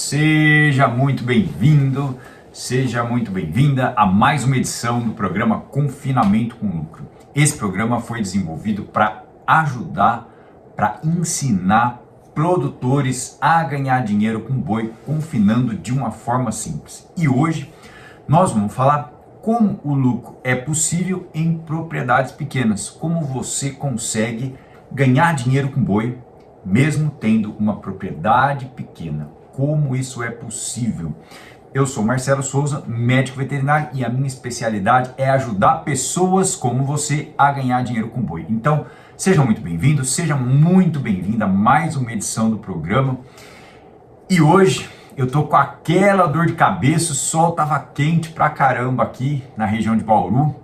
Seja muito bem-vindo, seja muito bem-vinda a mais uma edição do programa Confinamento com Lucro. Esse programa foi desenvolvido para ajudar, para ensinar produtores a ganhar dinheiro com boi, confinando de uma forma simples. E hoje nós vamos falar como o lucro é possível em propriedades pequenas, como você consegue ganhar dinheiro com boi, mesmo tendo uma propriedade pequena. Como isso é possível? Eu sou Marcelo Souza, médico veterinário, e a minha especialidade é ajudar pessoas como você a ganhar dinheiro com boi. Então, sejam muito bem-vindos, seja muito bem-vinda a mais uma edição do programa. E hoje eu tô com aquela dor de cabeça, o sol tava quente pra caramba aqui na região de Bauru,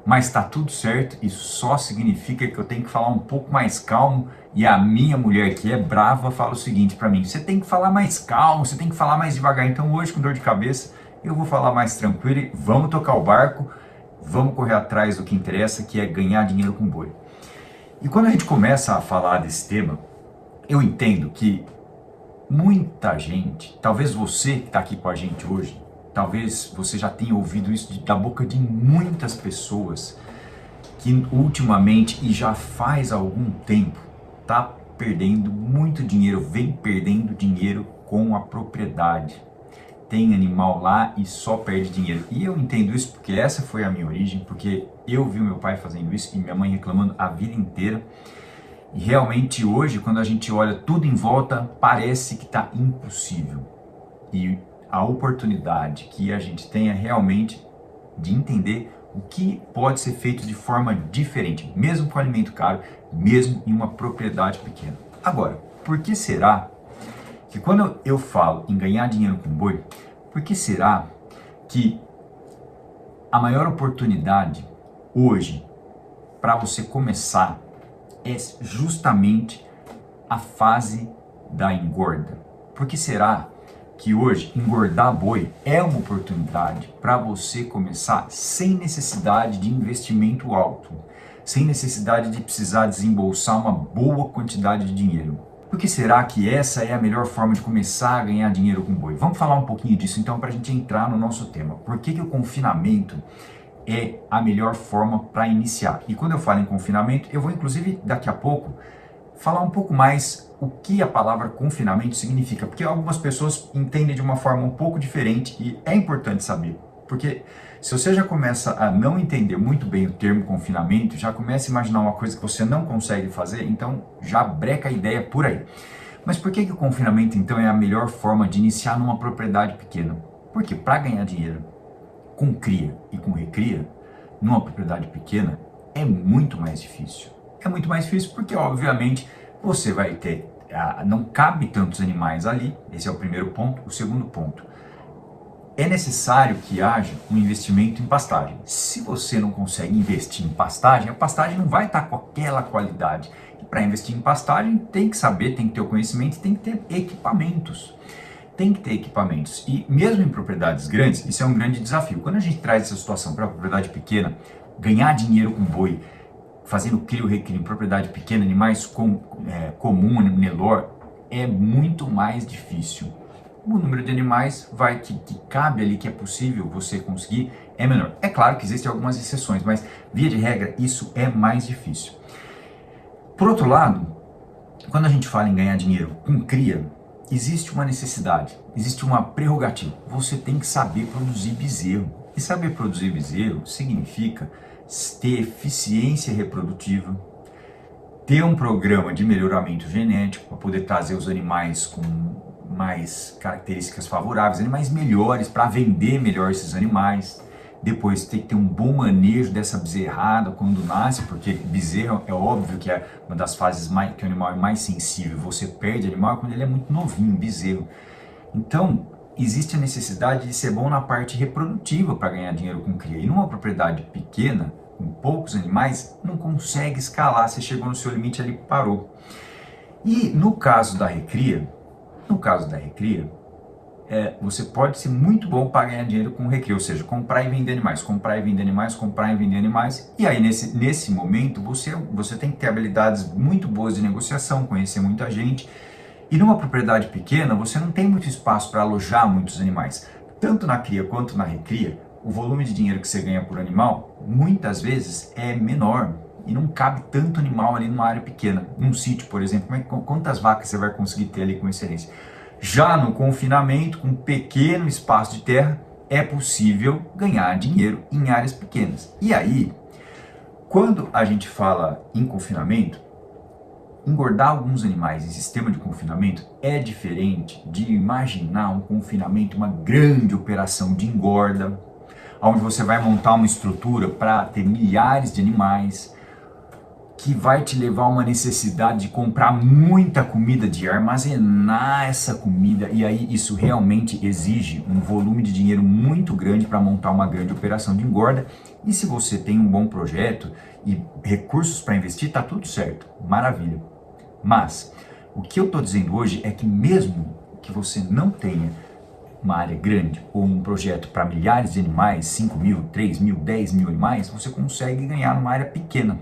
mas tá tudo certo. Isso só significa que eu tenho que falar um pouco mais calmo. E a minha mulher, que é brava, fala o seguinte para mim: você tem que falar mais calmo, você tem que falar mais devagar. Então hoje, com dor de cabeça, eu vou falar mais tranquilo e vamos tocar o barco, vamos correr atrás do que interessa, que é ganhar dinheiro com boi. E quando a gente começa a falar desse tema, eu entendo que muita gente, talvez você que está aqui com a gente hoje, talvez você já tenha ouvido isso da boca de muitas pessoas que ultimamente e já faz algum tempo está perdendo muito dinheiro, vem perdendo dinheiro com a propriedade. Tem animal lá e só perde dinheiro. E eu entendo isso porque essa foi a minha origem, porque eu vi meu pai fazendo isso e minha mãe reclamando a vida inteira. E realmente hoje, quando a gente olha tudo em volta, parece que está impossível. E a oportunidade que a gente tem é realmente de entender o que pode ser feito de forma diferente, mesmo com alimento caro, mesmo em uma propriedade pequena. Agora, por que será que quando eu falo em ganhar dinheiro com boi, por que será que a maior oportunidade hoje para você começar é justamente a fase da engorda? Por que será que hoje engordar boi é uma oportunidade para você começar sem necessidade de investimento alto, sem necessidade de precisar desembolsar uma boa quantidade de dinheiro? Por que será que essa é a melhor forma de começar a ganhar dinheiro com boi? Vamos falar um pouquinho disso então para a gente entrar no nosso tema. Por que o confinamento é a melhor forma para iniciar? E quando eu falo em confinamento, eu vou inclusive daqui a pouco falar um pouco mais o que a palavra confinamento significa, porque algumas pessoas entendem de uma forma um pouco diferente e é importante saber, porque se você já começa a não entender muito bem o termo confinamento, já começa a imaginar uma coisa que você não consegue fazer, então já breca a ideia por aí. Mas por que o confinamento então é a melhor forma de iniciar numa propriedade pequena? Porque para ganhar dinheiro com cria e com recria, numa propriedade pequena, é muito mais difícil. É muito mais difícil porque, obviamente, você vai ter, não cabe tantos animais ali, esse é o primeiro ponto. O segundo ponto, é necessário que haja um investimento em pastagem. Se você não consegue investir em pastagem, a pastagem não vai estar com aquela qualidade. E para investir em pastagem, tem que saber, tem que ter o conhecimento, tem que ter equipamentos. Tem que ter equipamentos. E mesmo em propriedades grandes, isso é um grande desafio. Quando a gente traz essa situação para a propriedade pequena, ganhar dinheiro com boi, fazendo crio, recrio em propriedade pequena, animais comum, Nelore, é muito mais difícil. O número de animais que cabe ali, que é possível você conseguir, é menor. É claro que existem algumas exceções, mas via de regra isso é mais difícil. Por outro lado, quando a gente fala em ganhar dinheiro com cria, existe uma necessidade, existe uma prerrogativa. Você tem que saber produzir bezerro. E saber produzir bezerro significa ter eficiência reprodutiva, ter um programa de melhoramento genético para poder trazer os animais com mais características favoráveis, animais melhores, para vender melhor esses animais. Depois tem que ter um bom manejo dessa bezerrada quando nasce, porque bezerro é óbvio que é uma das fases que o animal é mais sensível. Você perde o animal quando ele é muito novinho, bezerro. Então, existe a necessidade de ser bom na parte reprodutiva para ganhar dinheiro com cria. E numa propriedade pequena, com poucos animais, não consegue escalar. Você chegou no seu limite ali, parou. E no caso da recria, você pode ser muito bom para ganhar dinheiro com recria, ou seja, comprar e vender animais, comprar e vender animais, comprar e vender animais. E aí nesse momento você tem que ter habilidades muito boas de negociação, conhecer muita gente E numa propriedade pequena, você não tem muito espaço para alojar muitos animais. Tanto na cria quanto na recria, o volume de dinheiro que você ganha por animal, muitas vezes é menor. E não cabe tanto animal ali numa área pequena. Num sítio, por exemplo, quantas vacas você vai conseguir ter ali com excelência? Já no confinamento, com um pequeno espaço de terra, é possível ganhar dinheiro em áreas pequenas. E aí, quando a gente fala em confinamento, engordar alguns animais em sistema de confinamento é diferente de imaginar um confinamento, uma grande operação de engorda, onde você vai montar uma estrutura para ter milhares de animais, que vai te levar a uma necessidade de comprar muita comida, de armazenar essa comida, e aí isso realmente exige um volume de dinheiro muito grande para montar uma grande operação de engorda. E se você tem um bom projeto e recursos para investir, tá tudo certo, maravilha. Mas o que eu estou dizendo hoje é que mesmo que você não tenha uma área grande ou um projeto para milhares de animais, 5 mil, 3 mil, 10 mil animais, você consegue ganhar numa área pequena.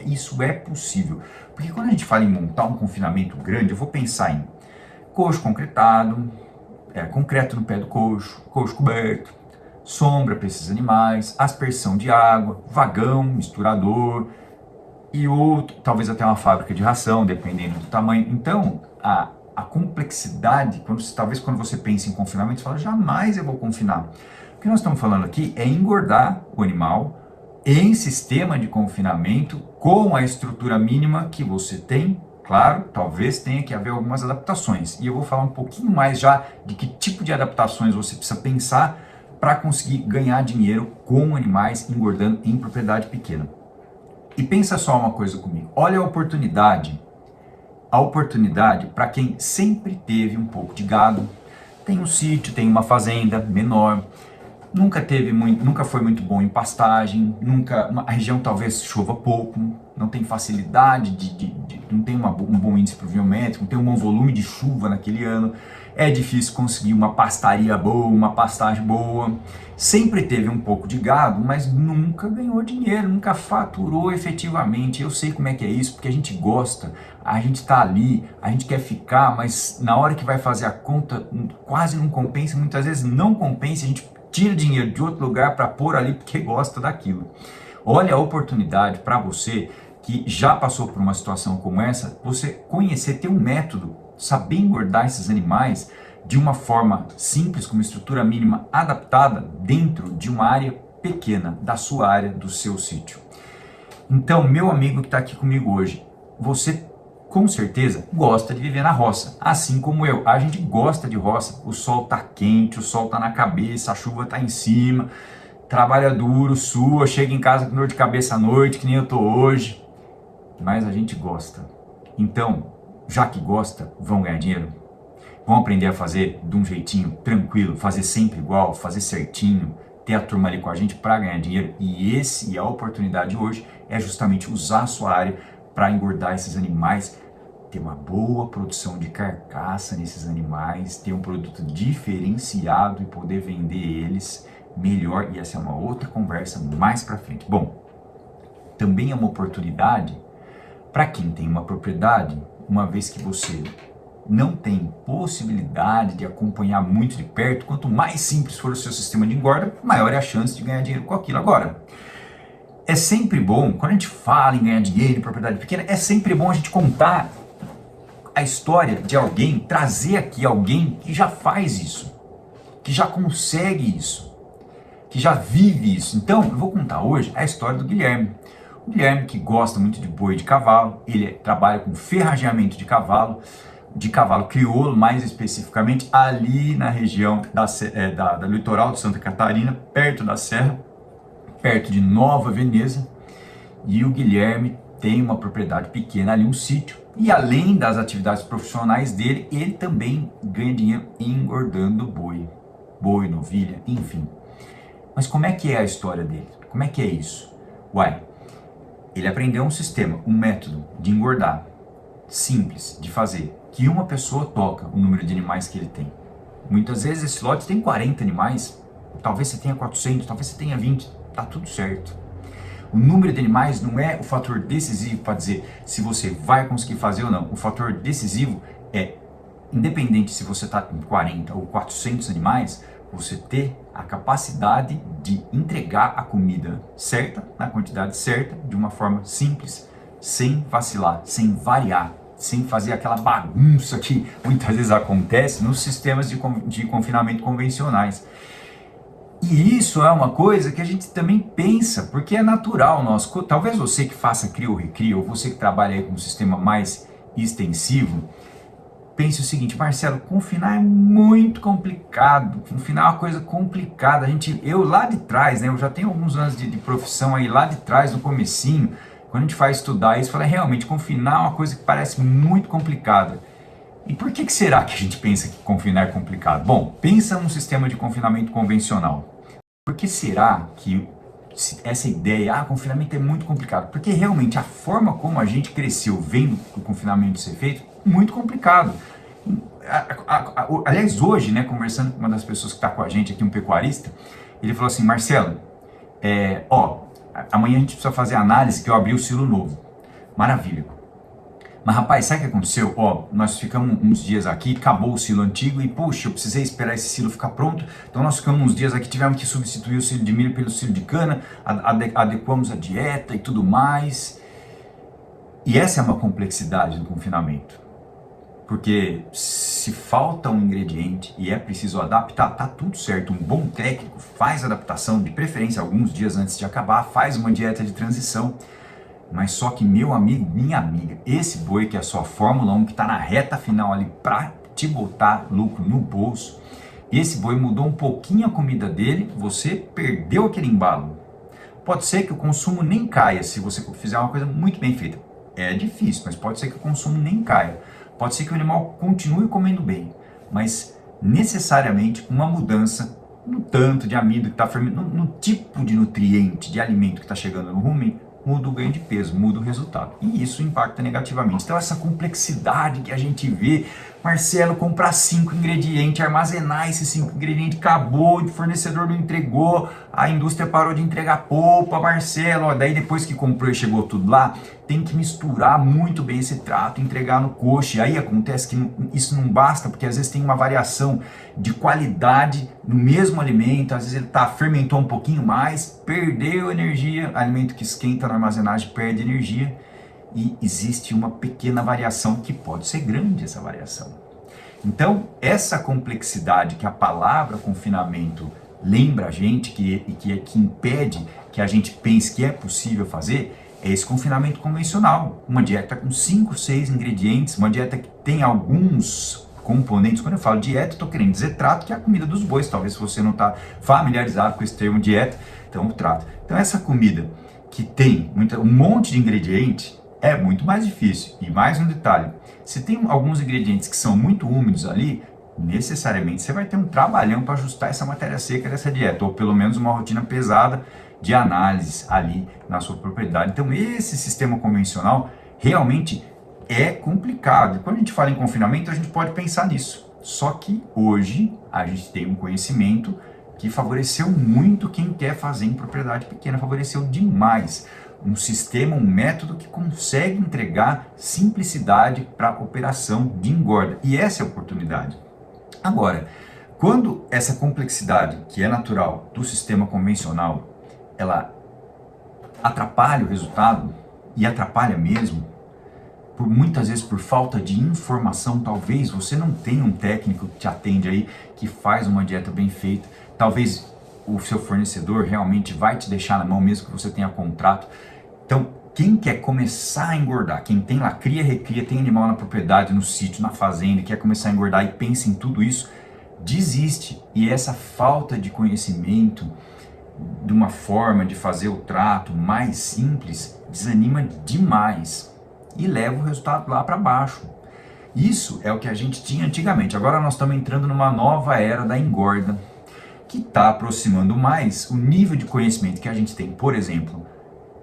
Isso é possível, porque quando a gente fala em montar um confinamento grande, eu vou pensar em coxo concretado, concreto no pé do coxo coberto, sombra para esses animais, aspersão de água, vagão, misturador e outro, talvez até uma fábrica de ração, dependendo do tamanho. Então, a complexidade, talvez quando você pensa em confinamento, você fala, jamais eu vou confinar. O que nós estamos falando aqui é engordar o animal em sistema de confinamento com a estrutura mínima que você tem. Claro, talvez tenha que haver algumas adaptações. E eu vou falar um pouquinho mais já de que tipo de adaptações você precisa pensar para conseguir ganhar dinheiro com animais engordando em propriedade pequena. E pensa só uma coisa comigo. Olha a oportunidade para quem sempre teve um pouco de gado, tem um sítio, tem uma fazenda menor, nunca foi muito bom em pastagem, a região talvez chova pouco, não tem facilidade não tem um bom índice pluviométrico, não tem um bom volume de chuva naquele ano, é difícil conseguir uma pastaria boa, uma pastagem boa, sempre teve um pouco de gado, mas nunca ganhou dinheiro, nunca faturou efetivamente. Eu sei como é que é isso, porque a gente gosta, a gente está ali, a gente quer ficar, mas na hora que vai fazer a conta quase não compensa, muitas vezes não compensa, a gente tira dinheiro de outro lugar para pôr ali porque gosta daquilo. Olha a oportunidade para você que já passou por uma situação como essa, você conhecer, ter um método, saber engordar esses animais de uma forma simples, com uma estrutura mínima adaptada dentro de uma área pequena, da sua área, do seu sítio. Então, meu amigo que está aqui comigo hoje, você com certeza gosta de viver na roça, assim como eu. A gente gosta de roça, o sol tá quente, o sol tá na cabeça, a chuva tá em cima, trabalha duro, sua, chega em casa com dor de cabeça à noite, que nem eu tô hoje, mas a gente gosta. Então, já que gosta, vão ganhar dinheiro? Vão aprender a fazer de um jeitinho tranquilo, fazer sempre igual, fazer certinho, ter a turma ali com a gente para ganhar dinheiro. E a oportunidade hoje é justamente usar a sua área para engordar esses animais, ter uma boa produção de carcaça nesses animais, ter um produto diferenciado e poder vender eles melhor. E essa é uma outra conversa mais para frente. Bom, também é uma oportunidade para quem tem uma propriedade, uma vez que você não tem possibilidade de acompanhar muito de perto, quanto mais simples for o seu sistema de engorda, maior é a chance de ganhar dinheiro com aquilo. Agora, é sempre bom, quando a gente fala em ganhar dinheiro em propriedade pequena, é sempre bom a gente contar a história de alguém, trazer aqui alguém que já faz isso, que já consegue isso, que já vive isso. Então, eu vou contar hoje a história do Guilherme. O Guilherme, que gosta muito de boi e de cavalo, ele trabalha com ferrageamento de cavalo crioulo, mais especificamente ali na região do litoral de Santa Catarina, perto da serra, perto de Nova Veneza. E o Guilherme tem uma propriedade pequena ali, um sítio, e além das atividades profissionais dele, ele também ganha dinheiro engordando boi, novilha, enfim. Mas como é que é a história dele? Como é que é isso? Ele aprendeu um sistema, um método de engordar simples de fazer, que uma pessoa toca o número de animais que ele tem. Muitas vezes esse lote tem 40 animais, talvez você tenha 400, talvez você tenha 20, tá tudo certo. O número de animais não é o fator decisivo para dizer se você vai conseguir fazer ou não. O fator decisivo é independente se você está com 40 ou 400 animais, você ter a capacidade de entregar a comida certa, na quantidade certa, de uma forma simples, sem vacilar, sem variar, sem fazer aquela bagunça que muitas vezes acontece nos sistemas de confinamento convencionais. E isso é uma coisa que a gente também pensa, porque é natural nosso. Talvez você que faça cria ou recria, ou você que trabalha aí com um sistema mais extensivo, pense o seguinte: Marcelo, confinar é muito complicado, confinar é uma coisa complicada. Eu lá de trás, né, eu já tenho alguns anos de profissão aí, lá de trás, no comecinho, quando a gente vai estudar isso, fala, realmente, confinar é uma coisa que parece muito complicada. E por que será que a gente pensa que confinar é complicado? Bom, pensa num sistema de confinamento convencional. Por que será que essa ideia, confinamento é muito complicado? Porque realmente a forma como a gente cresceu vendo o confinamento ser feito, muito complicado. Aliás, hoje, né, conversando com uma das pessoas que está com a gente aqui, um pecuarista, ele falou assim, Marcelo, amanhã a gente precisa fazer análise que eu abri o silo novo. Maravilha. Mas rapaz, sabe o que aconteceu? Nós ficamos uns dias aqui, acabou o silo antigo e, puxa, eu precisei esperar esse silo ficar pronto. Então nós ficamos uns dias aqui, tivemos que substituir o silo de milho pelo silo de cana, adequamos a dieta e tudo mais. E essa é uma complexidade do confinamento. Porque se falta um ingrediente e é preciso adaptar, tá tudo certo. Um bom técnico faz adaptação, de preferência alguns dias antes de acabar, faz uma dieta de transição. Mas só que, meu amigo, minha amiga, esse boi que é a sua Fórmula 1, que está na reta final ali para te botar lucro no bolso, esse boi mudou um pouquinho a comida dele, você perdeu aquele embalo. Pode ser que o consumo nem caia se você fizer uma coisa muito bem feita. É difícil, mas pode ser que o consumo nem caia. Pode ser que o animal continue comendo bem, mas necessariamente uma mudança no tanto de amido que está fermentando, no tipo de nutriente, de alimento que está chegando no rumen, muda o ganho de peso, muda o resultado. E isso impacta negativamente. Então essa complexidade que a gente vê, Marcelo, comprar 5 ingredientes, armazenar esses 5 ingredientes, acabou, o fornecedor não entregou, a indústria parou de entregar polpa, Marcelo, daí depois que comprou e chegou tudo lá, tem que misturar muito bem esse trato, entregar no coche. Aí acontece que isso não basta, porque às vezes tem uma variação de qualidade no mesmo alimento, às vezes ele fermentou um pouquinho mais, perdeu energia, alimento que esquenta na armazenagem perde energia, e existe uma pequena variação que pode ser grande essa variação. Então, essa complexidade que a palavra confinamento lembra a gente, que impede que a gente pense que é possível fazer, é esse confinamento convencional. Uma dieta com 5, 6 ingredientes, uma dieta que tem alguns componentes. Quando eu falo dieta, estou querendo dizer trato, que é a comida dos bois. Talvez se você não está familiarizado com esse termo dieta, então o trato. Então essa comida que tem um monte de ingrediente é muito mais difícil. E mais um detalhe, se tem alguns ingredientes que são muito úmidos ali, necessariamente você vai ter um trabalhão para ajustar essa matéria seca dessa dieta, ou pelo menos uma rotina pesada de análise ali na sua propriedade. Então esse sistema convencional realmente é complicado. E quando a gente fala em confinamento, a gente pode pensar nisso. Só que hoje a gente tem um conhecimento que favoreceu muito quem quer fazer em propriedade pequena, favoreceu demais. Um sistema, um método que consegue entregar simplicidade para a operação de engorda. E essa é a oportunidade. Agora, quando essa complexidade, que é natural do sistema convencional, ela atrapalha o resultado, e atrapalha mesmo, muitas vezes por falta de informação, talvez você não tenha um técnico que te atende aí, que faz uma dieta bem feita, talvez o seu fornecedor realmente vai te deixar na mão mesmo que você tenha contrato. Então, quem quer começar a engordar, quem tem lá, cria, recria, tem animal na propriedade, no sítio, na fazenda, quer começar a engordar e pensa em tudo isso, desiste. E essa falta de conhecimento, de uma forma de fazer o trato mais simples, desanima demais e leva o resultado lá para baixo. Isso é o que a gente tinha antigamente. Agora nós estamos entrando numa nova era da engorda, que está aproximando mais o nível de conhecimento que a gente tem. Por exemplo,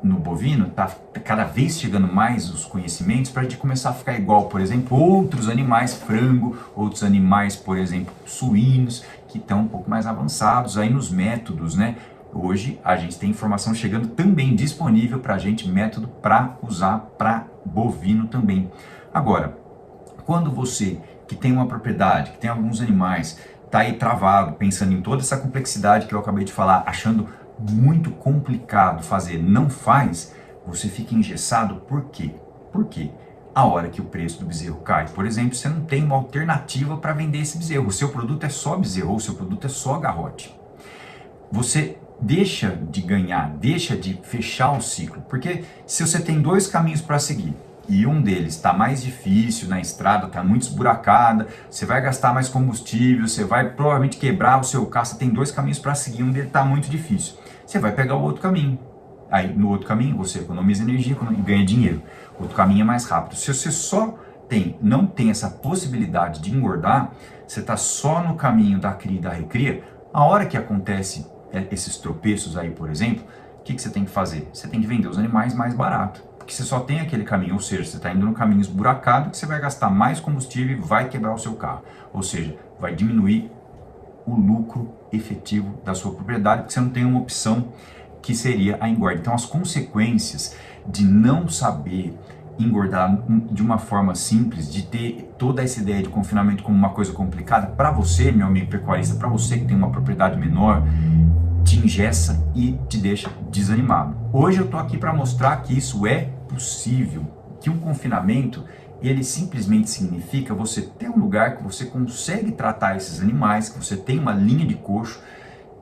no bovino, está cada vez chegando mais os conhecimentos para a gente começar a ficar igual, por exemplo, outros animais, frango, outros animais, por exemplo, suínos, que estão um pouco mais avançados aí nos métodos, né? Hoje a gente tem informação chegando também disponível para a gente, método para usar para bovino também. Agora, quando você que tem uma propriedade, que tem alguns animais, está aí travado, pensando em toda essa complexidade que eu acabei de falar, achando muito complicado fazer, não faz, você fica engessado. Por quê? Por quê? A hora que o preço do bezerro cai, por exemplo, você não tem uma alternativa para vender esse bezerro. O seu produto é só bezerro, ou o seu produto é só garrote. Você deixa de ganhar, deixa de fechar o ciclo. Porque se você tem dois caminhos para seguir, e um deles está mais difícil na estrada, está muito esburacada, você vai gastar mais combustível, você vai provavelmente quebrar o seu carro, você tem dois caminhos para seguir, um deles está muito difícil. Você vai pegar o outro caminho. Aí no outro caminho você economiza energia e ganha dinheiro. O outro caminho é mais rápido. Se você não tem essa possibilidade de engordar, você está só no caminho da cria e da recria, a hora que acontece esses tropeços aí, por exemplo, o que você tem que fazer? Você tem que vender os animais mais barato. Porque você só tem aquele caminho, ou seja, você está indo no caminho esburacado, que você vai gastar mais combustível e vai quebrar o seu carro. Ou seja, vai diminuir o lucro efetivo da sua propriedade, porque você não tem uma opção que seria a engorda. Então, as consequências de não saber engordar de uma forma simples, de ter toda essa ideia de confinamento como uma coisa complicada, para você, meu amigo pecuarista, para você que tem uma propriedade menor, te engessa e te deixa desanimado. Hoje eu estou aqui para mostrar que isso é possível, que um confinamento, ele simplesmente significa você ter um lugar que você consegue tratar esses animais, que você tem uma linha de coxo,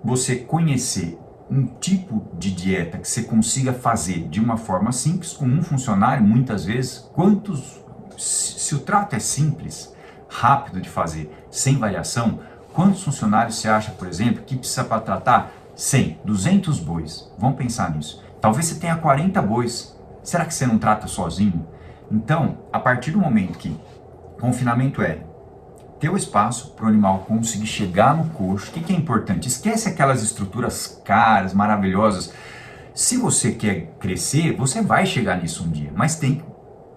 você conhecer um tipo de dieta que você consiga fazer de uma forma simples, com um funcionário, muitas vezes, se o trato é simples, rápido de fazer, sem variação, quantos funcionários você acha, por exemplo, que precisa para tratar 100, 200 bois? Vamos pensar nisso. Talvez você tenha 40 bois. Será que você não trata sozinho? Então, a partir do momento que confinamento é ter o espaço para o animal conseguir chegar no coxo, o que é importante? Esquece aquelas estruturas caras, maravilhosas. Se você quer crescer, você vai chegar nisso um dia, mas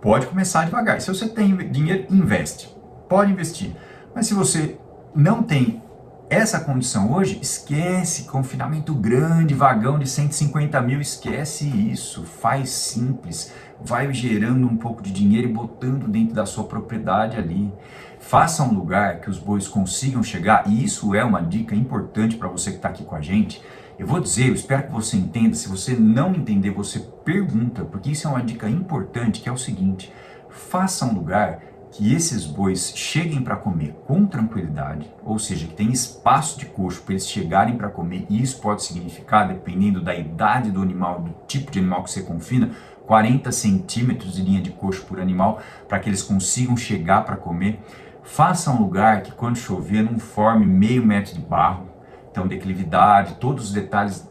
pode começar devagar. Se você tem dinheiro, investe. Pode investir. Mas se você não tem essa condição hoje, esquece confinamento grande, vagão de 150 mil, esquece isso. Faz simples. Vai gerando um pouco de dinheiro e botando dentro da sua propriedade ali. Faça um lugar que os bois consigam chegar, e isso é uma dica importante para você que está aqui com a gente. Eu vou dizer, eu espero que você entenda. Se você não entender, você pergunta, porque isso é uma dica importante, que é o seguinte: faça um lugar que esses bois cheguem para comer com tranquilidade, ou seja, que tem espaço de coxo para eles chegarem para comer, e isso pode significar, dependendo da idade do animal, do tipo de animal que você confina, 40 centímetros de linha de coxo por animal, para que eles consigam chegar para comer. Faça um lugar que quando chover não forme meio metro de barro, então declividade, todos os detalhes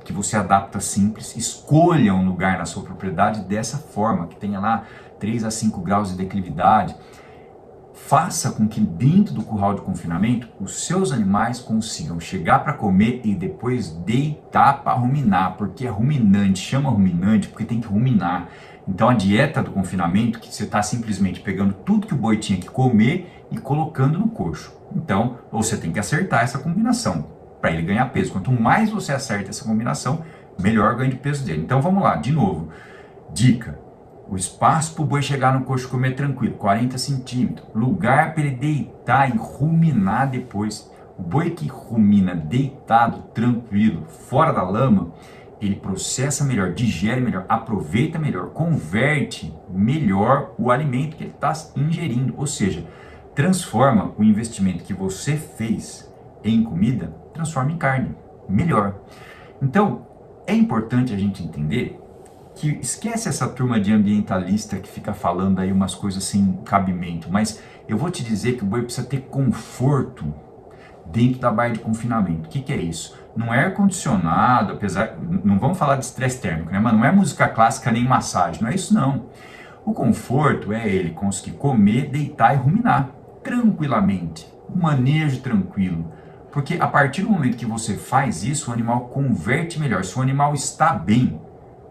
que você adapta simples. Escolha um lugar na sua propriedade dessa forma, que tenha lá 3 a 5 graus de declividade. Faça com que dentro do curral de confinamento os seus animais consigam chegar para comer e depois deitar para ruminar, porque é ruminante, chama ruminante porque tem que ruminar. Então a dieta do confinamento, que você está simplesmente pegando tudo que o boi tinha que comer e colocando no coxo. Então você tem que acertar essa combinação para ele ganhar peso. Quanto mais você acerta essa combinação, melhor o ganho de peso dele. Então vamos lá, de novo. Dica: o espaço para o boi chegar no coxo e comer tranquilo, 40 centímetros. Lugar para ele deitar e ruminar depois. O boi que rumina deitado, tranquilo, fora da lama, ele processa melhor, digere melhor, aproveita melhor, converte melhor o alimento que ele está ingerindo. Ou seja, transforma o investimento que você fez em comida, transforma em carne, melhor. Então, é importante a gente entender que esquece essa turma de ambientalista que fica falando aí umas coisas sem cabimento, mas eu vou te dizer que o boi precisa ter conforto dentro da baia de confinamento. O que é isso? Não é ar-condicionado, não vamos falar de estresse térmico, né? Mas não é música clássica nem massagem, não é isso não. O conforto é ele conseguir comer, deitar e ruminar tranquilamente, um manejo tranquilo. Porque a partir do momento que você faz isso, o animal converte melhor. Se o animal está bem,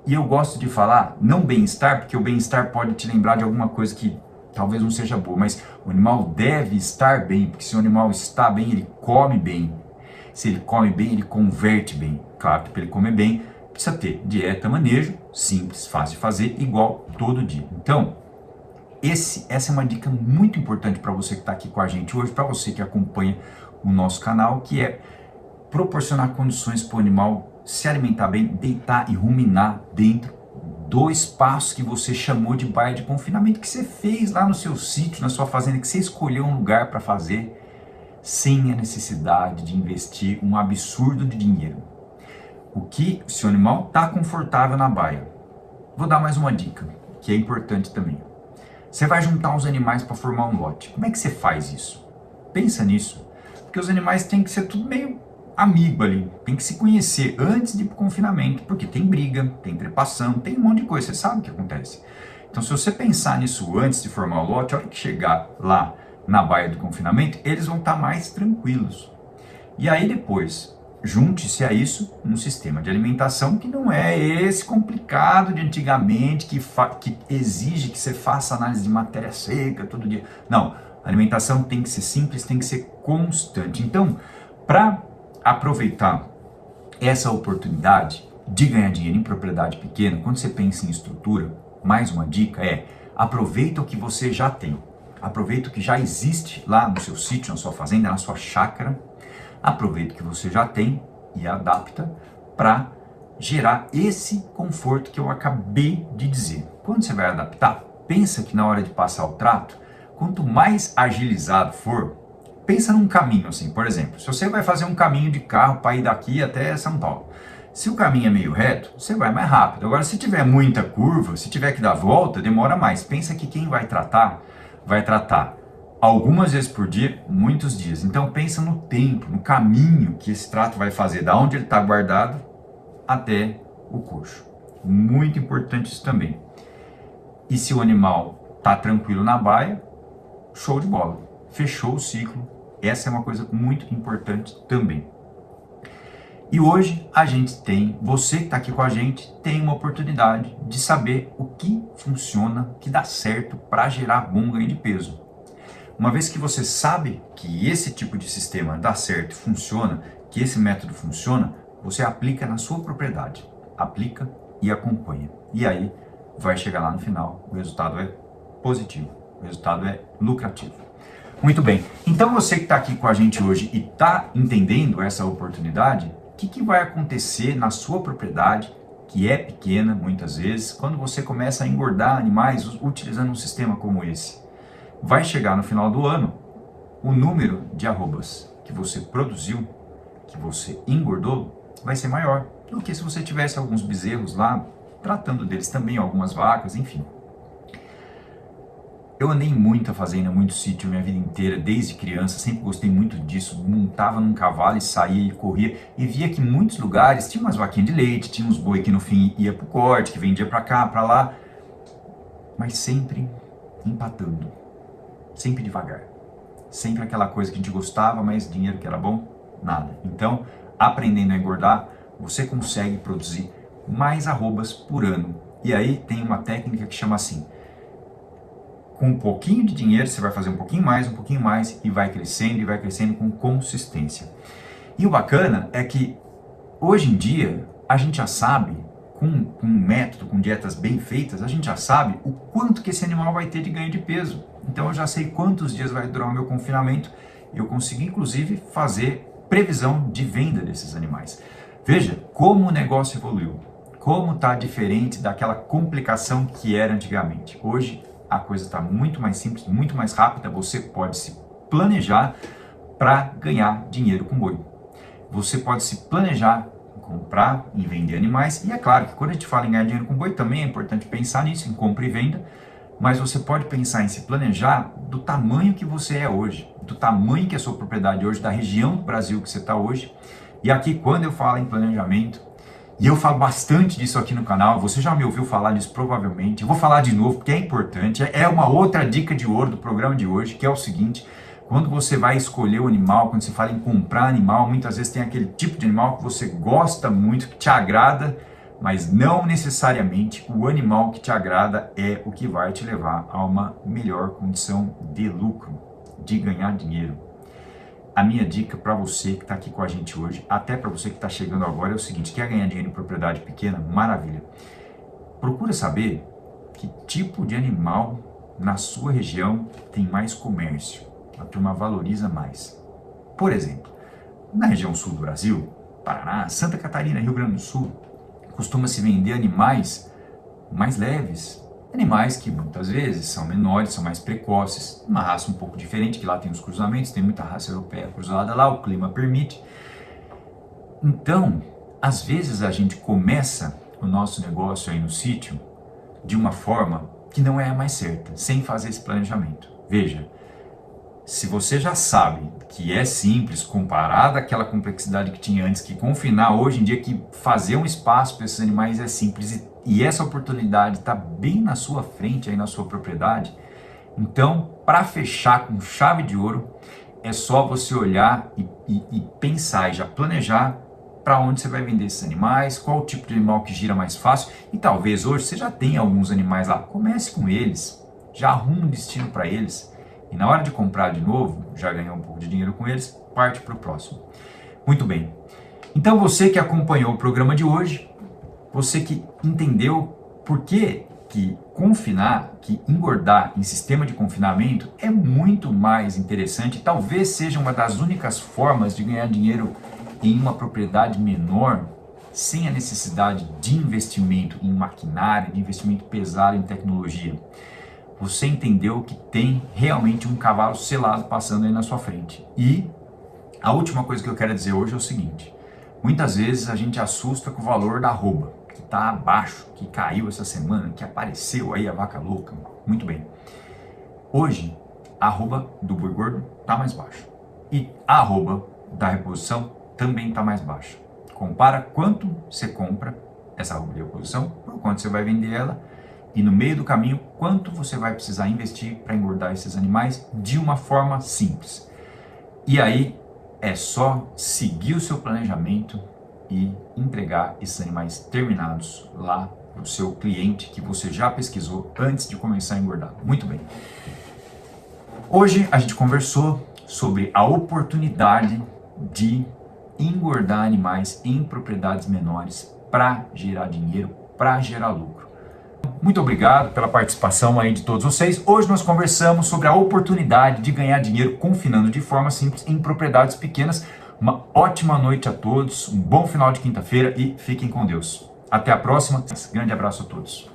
e eu gosto de falar não bem-estar, porque o bem-estar pode te lembrar de alguma coisa que talvez não seja boa, mas o animal deve estar bem, porque se o animal está bem, ele come bem. Se ele come bem, ele converte bem. Claro que para ele comer bem, precisa ter dieta, manejo, simples, fácil de fazer, igual todo dia. Então, essa é uma dica muito importante para você que está aqui com a gente hoje, para você que acompanha o nosso canal, que é proporcionar condições para o animal se alimentar bem, deitar e ruminar dentro do espaço que você chamou de baia de confinamento, que você fez lá no seu sítio, na sua fazenda, que você escolheu um lugar para fazer, sem a necessidade de investir um absurdo de dinheiro. O que se o animal está confortável na baia. Vou dar mais uma dica, que é importante também. Você vai juntar os animais para formar um lote. Como é que você faz isso? Pensa nisso, porque os animais têm que ser tudo meio amigo ali, tem que se conhecer antes de ir para o confinamento, porque tem briga, tem trepação, tem um monte de coisa, você sabe o que acontece. Então se você pensar nisso antes de formar o lote, a hora que chegar lá na baia do confinamento, eles vão estar mais tranquilos. E aí depois, junte-se a isso um sistema de alimentação que não é esse complicado de antigamente, que exige que você faça análise de matéria seca todo dia. Não, a alimentação tem que ser simples, tem que ser constante. Então, para aproveitar essa oportunidade de ganhar dinheiro em propriedade pequena, quando você pensa em estrutura, mais uma dica é: aproveita o que você já tem. Aproveita o que já existe lá no seu sítio, na sua fazenda, na sua chácara. Aproveita o que você já tem e adapta para gerar esse conforto que eu acabei de dizer. Quando você vai adaptar, pensa que na hora de passar o trato, quanto mais agilizado for, pensa num caminho assim, por exemplo, se você vai fazer um caminho de carro para ir daqui até São Paulo, se o caminho é meio reto, você vai mais rápido. Agora, se tiver muita curva, se tiver que dar volta, demora mais. Pensa que quem vai tratar algumas vezes por dia, muitos dias. Então pensa no tempo, no caminho que esse trato vai fazer, da onde ele está guardado até o coxo. Muito importante isso também. E se o animal está tranquilo na baia, show de bola. Fechou o ciclo. Essa é uma coisa muito importante também. E hoje a gente tem, você que está aqui com a gente, tem uma oportunidade de saber o que funciona, que dá certo para gerar bom ganho de peso. Uma vez que você sabe que esse tipo de sistema dá certo, funciona, que esse método funciona, você aplica na sua propriedade. Aplica e acompanha. E aí vai chegar lá no final, o resultado é positivo, o resultado é lucrativo. Muito bem, então você que está aqui com a gente hoje e está entendendo essa oportunidade, o que vai acontecer na sua propriedade, que é pequena muitas vezes, quando você começa a engordar animais utilizando um sistema como esse? Vai chegar no final do ano, o número de arrobas que você produziu, que você engordou, vai ser maior do que se você tivesse alguns bezerros lá, tratando deles também, algumas vacas, enfim. Eu andei em muita fazenda, muito sítio minha vida inteira, desde criança, sempre gostei muito disso, montava num cavalo e saía e corria, e via que em muitos lugares tinha umas vaquinhas de leite, tinha uns boi que no fim ia pro corte, que vendia pra cá, pra lá, mas sempre empatando, sempre devagar, sempre aquela coisa que a gente gostava, mas dinheiro que era bom, nada. Então, aprendendo a engordar, você consegue produzir mais arrobas por ano, e aí tem uma técnica que chama assim: com um pouquinho de dinheiro, você vai fazer um pouquinho mais, e vai crescendo com consistência. E o bacana é que, hoje em dia, a gente já sabe, com um método, com dietas bem feitas, a gente já sabe o quanto que esse animal vai ter de ganho de peso. Então eu já sei quantos dias vai durar o meu confinamento, eu consigo inclusive fazer previsão de venda desses animais. Veja como o negócio evoluiu, como está diferente daquela complicação que era antigamente. Hoje, a coisa está muito mais simples, muito mais rápida, você pode se planejar para ganhar dinheiro com boi. Você pode se planejar em comprar e vender animais, e é claro que quando a gente fala em ganhar dinheiro com boi, também é importante pensar nisso, em compra e venda, mas você pode pensar em se planejar do tamanho que você é hoje, do tamanho que é a sua propriedade hoje, da região do Brasil que você está hoje. E aqui, quando eu falo em planejamento, e eu falo bastante disso aqui no canal, você já me ouviu falar disso provavelmente, eu vou falar de novo porque é importante, é uma outra dica de ouro do programa de hoje, que é o seguinte: quando você vai escolher o animal, quando você fala em comprar animal, muitas vezes tem aquele tipo de animal que você gosta muito, que te agrada, mas não necessariamente o animal que te agrada é o que vai te levar a uma melhor condição de lucro, de ganhar dinheiro. A minha dica para você que está aqui com a gente hoje, até para você que está chegando agora, é o seguinte: quer ganhar dinheiro em propriedade pequena? Maravilha. Procura saber que tipo de animal na sua região tem mais comércio, a turma valoriza mais. Por exemplo, na região sul do Brasil, Paraná, Santa Catarina, Rio Grande do Sul, costuma-se vender animais mais leves, animais que muitas vezes são menores, são mais precoces, uma raça um pouco diferente, que lá tem os cruzamentos, tem muita raça europeia cruzada lá, o clima permite. Então, às vezes a gente começa o nosso negócio aí no sítio de uma forma que não é a mais certa, sem fazer esse planejamento. Veja, se você já sabe que é simples comparado àquela complexidade que tinha antes, que confinar hoje em dia, que fazer um espaço para esses animais é simples e essa oportunidade está bem na sua frente, aí na sua propriedade, então, para fechar com chave de ouro, é só você olhar e pensar e já planejar para onde você vai vender esses animais, qual o tipo de animal que gira mais fácil, e talvez hoje você já tenha alguns animais lá, comece com eles, já arruma um destino para eles, e na hora de comprar de novo, já ganhou um pouco de dinheiro com eles, parte para o próximo. Muito bem, então você que acompanhou o programa de hoje, você que entendeu por que confinar, que engordar em sistema de confinamento é muito mais interessante, talvez seja uma das únicas formas de ganhar dinheiro em uma propriedade menor, sem a necessidade de investimento em maquinário, de investimento pesado em tecnologia. Você entendeu que tem realmente um cavalo selado passando aí na sua frente. E a última coisa que eu quero dizer hoje é o seguinte: muitas vezes a gente assusta com o valor da arroba, que está abaixo, que caiu essa semana, que apareceu aí a vaca louca. Muito bem. Hoje, a arroba do boi gordo está mais baixa. E a arroba da reposição também está mais baixa. Compara quanto você compra essa arroba de reposição, por quanto você vai vender ela, e no meio do caminho, quanto você vai precisar investir para engordar esses animais de uma forma simples. E aí, é só seguir o seu planejamento e entregar esses animais terminados lá para o seu cliente que você já pesquisou antes de começar a engordar. Muito bem. Hoje a gente conversou sobre a oportunidade de engordar animais em propriedades menores para gerar dinheiro, para gerar lucro. Muito obrigado pela participação aí de todos vocês. Hoje nós conversamos sobre a oportunidade de ganhar dinheiro confinando de forma simples em propriedades pequenas. Uma ótima noite a todos, um bom final de quinta-feira e fiquem com Deus. Até a próxima. Grande abraço a todos.